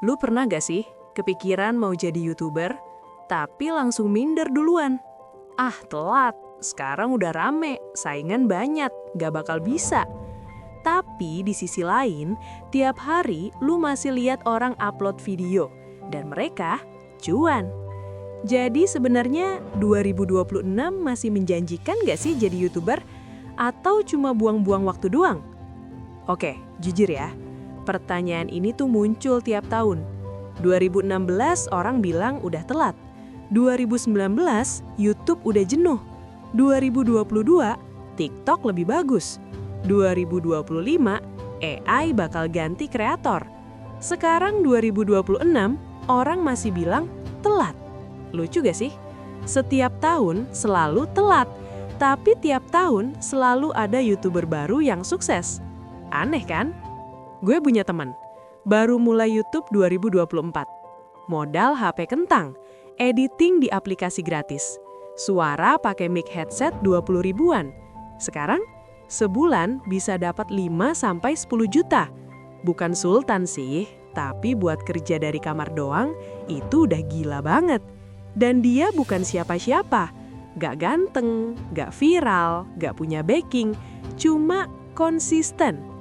Lu pernah gak sih kepikiran mau jadi YouTuber, tapi langsung minder duluan? Ah, telat. Sekarang udah rame, saingan banyak, gak bakal bisa. Tapi di sisi lain, tiap hari lu masih lihat orang upload video, dan mereka cuan. Jadi sebenarnya 2026 masih menjanjikan gak sih jadi YouTuber? Atau cuma buang-buang waktu doang? Oke, jujur ya, pertanyaan ini tuh muncul tiap tahun. 2016 orang bilang udah telat. 2019 YouTube udah jenuh. 2022 TikTok lebih bagus. 2025 AI bakal ganti kreator. Sekarang 2026 orang masih bilang telat. Lucu gak sih? Setiap tahun selalu telat, tapi tiap tahun selalu ada YouTuber baru yang sukses. Aneh kan? Gue punya teman, baru mulai YouTube 2024. Modal HP kentang, editing di aplikasi gratis. Suara pakai mic headset 20 ribuan. Sekarang, sebulan bisa dapat 5-10 juta. Bukan sultan sih, tapi buat kerja dari kamar doang, itu udah gila banget. Dan dia bukan siapa-siapa. Gak ganteng, gak viral, gak punya backing, cuma konsisten.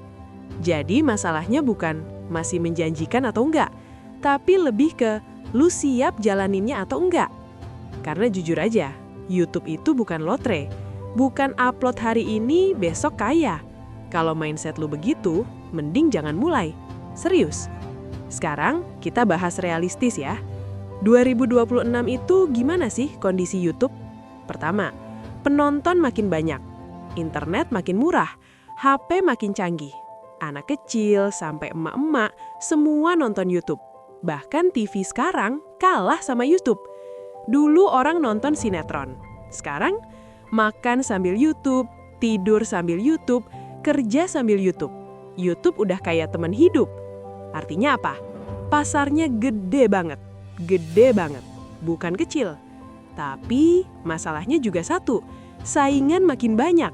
Jadi masalahnya bukan masih menjanjikan atau enggak, tapi lebih ke lu siap jalaninnya atau enggak. Karena jujur aja, YouTube itu bukan lotre. Bukan upload hari ini, besok kaya. Kalau mindset lu begitu, mending jangan mulai. Serius. Sekarang kita bahas realistis ya. 2026 itu gimana sih kondisi YouTube? Pertama, penonton makin banyak, internet makin murah, HP makin canggih. Anak kecil sampai emak-emak semua nonton YouTube. Bahkan TV sekarang kalah sama YouTube. Dulu orang nonton sinetron. Sekarang makan sambil YouTube, tidur sambil YouTube, kerja sambil YouTube. YouTube udah kayak teman hidup. Artinya apa? Pasarnya gede banget. Gede banget. Bukan kecil. Tapi masalahnya juga satu. Saingan makin banyak.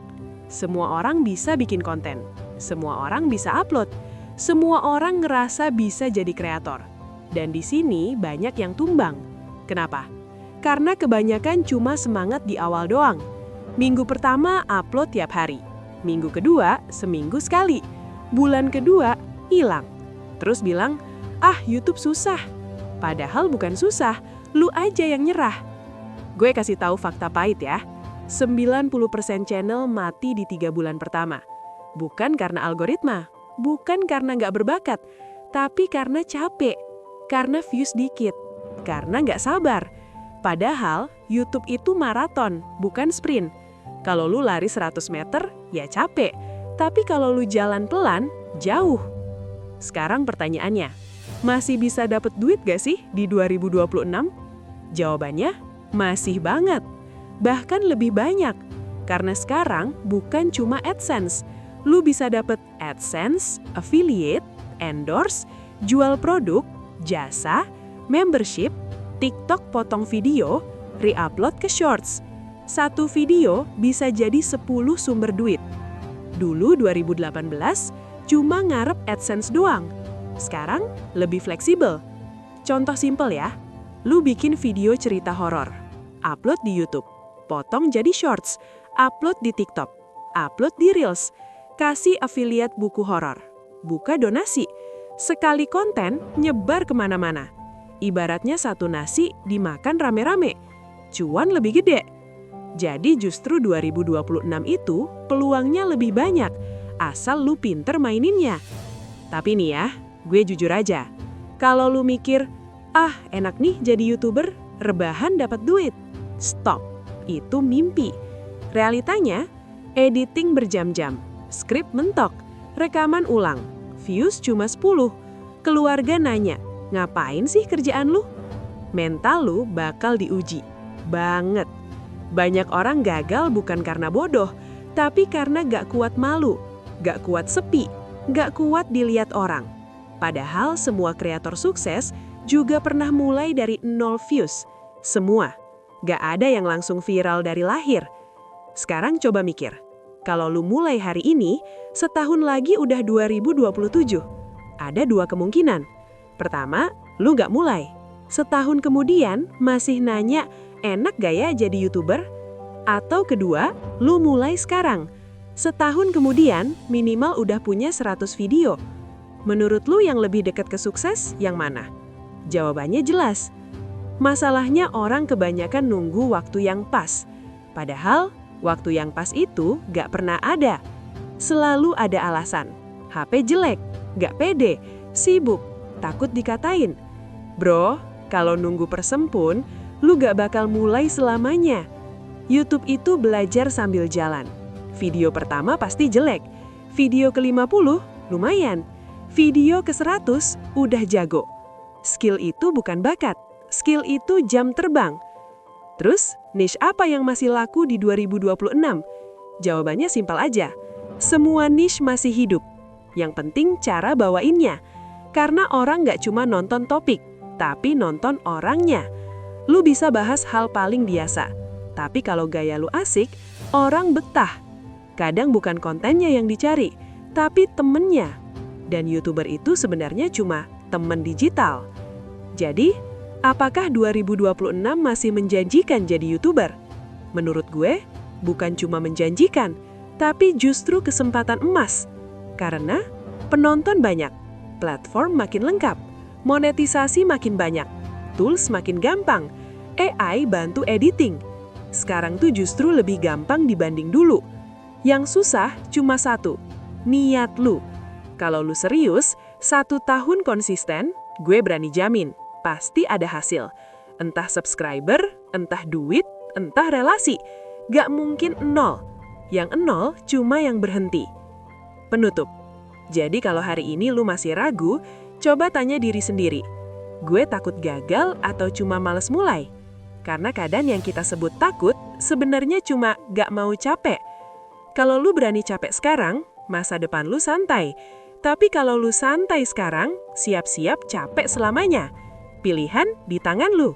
Semua orang bisa bikin konten. Semua orang bisa upload. Semua orang ngerasa bisa jadi kreator. Dan di sini banyak yang tumbang. Kenapa? Karena kebanyakan cuma semangat di awal doang. Minggu pertama upload tiap hari. Minggu kedua seminggu sekali. Bulan kedua hilang. Terus bilang, ah YouTube susah. Padahal bukan susah, lu aja yang nyerah. Gue kasih tahu fakta pahit ya. 90% channel mati di 3 bulan pertama. Bukan karena algoritma, bukan karena nggak berbakat, tapi karena capek, karena views dikit, karena nggak sabar. Padahal YouTube itu maraton, bukan sprint. Kalau lu lari 100 meter, ya capek. Tapi kalau lu jalan pelan, jauh. Sekarang pertanyaannya, masih bisa dapat duit gak sih di 2026? Jawabannya, masih banget. Bahkan lebih banyak. Karena sekarang bukan cuma AdSense. Lu bisa dapat AdSense, affiliate, endorse, jual produk, jasa, membership, TikTok potong video, re-upload ke Shorts. Satu video bisa jadi 10 sumber duit. Dulu 2018 cuma ngarep AdSense doang. Sekarang lebih fleksibel. Contoh simpel ya, lu bikin video cerita horor, upload di YouTube, potong jadi Shorts, upload di TikTok, upload di Reels, kasih affiliate buku horor, buka donasi. Sekali konten nyebar kemana-mana. Ibaratnya satu nasi dimakan rame-rame, cuan lebih gede. Jadi justru 2026 itu peluangnya lebih banyak, asal lu pinter maininnya. Tapi nih ya, gue jujur aja, kalau lu mikir, ah enak nih jadi YouTuber, rebahan dapat duit. Stop, itu mimpi. Realitanya, editing berjam-jam, skrip mentok, rekaman ulang, views cuma 10. Keluarga nanya, ngapain sih kerjaan lu? Mental lu bakal diuji. Banget. Banyak orang gagal bukan karena bodoh, tapi karena gak kuat malu, gak kuat sepi, gak kuat dilihat orang. Padahal semua kreator sukses juga pernah mulai dari 0 views. Semua. Gak ada yang langsung viral dari lahir. Sekarang coba mikir. Kalau lu mulai hari ini, setahun lagi udah 2027. Ada dua kemungkinan. Pertama, lu nggak mulai. Setahun kemudian masih nanya, enak gak ya jadi YouTuber? Atau kedua, lu mulai sekarang. Setahun kemudian minimal udah punya 100 video. Menurut lu yang lebih dekat ke sukses, yang mana? Jawabannya jelas. Masalahnya orang kebanyakan nunggu waktu yang pas. Padahal, waktu yang pas itu gak pernah ada. Selalu ada alasan. HP jelek, gak pede, sibuk, takut dikatain. Bro, kalau nunggu persempun, lu gak bakal mulai selamanya. YouTube itu belajar sambil jalan. Video pertama pasti jelek. Video ke-50 lumayan. Video ke-100 udah jago. Skill itu bukan bakat. Skill itu jam terbang. Terus, niche apa yang masih laku di 2026? Jawabannya simpel aja. Semua niche masih hidup. Yang penting cara bawainnya. Karena orang nggak cuma nonton topik, tapi nonton orangnya. Lu bisa bahas hal paling biasa. Tapi kalau gaya lu asik, orang betah. Kadang bukan kontennya yang dicari, tapi temennya. Dan YouTuber itu sebenarnya cuma temen digital. Jadi, apakah 2026 masih menjanjikan jadi YouTuber? Menurut gue, bukan cuma menjanjikan, tapi justru kesempatan emas. Karena penonton banyak, platform makin lengkap, monetisasi makin banyak, tools makin gampang, AI bantu editing. Sekarang tuh justru lebih gampang dibanding dulu. Yang susah cuma satu, niat lu. Kalau lu serius, 1 tahun konsisten, gue berani jamin, pasti ada hasil. Entah subscriber, entah duit, entah relasi. Gak mungkin nol. Yang nol cuma yang berhenti. Penutup. Jadi kalau hari ini lu masih ragu, coba tanya diri sendiri. Gue takut gagal atau cuma males mulai? Karena kadang yang kita sebut takut, sebenarnya cuma gak mau capek. Kalau lu berani capek sekarang, masa depan lu santai. Tapi kalau lu santai sekarang, siap-siap capek selamanya. Pilihan di tangan lu.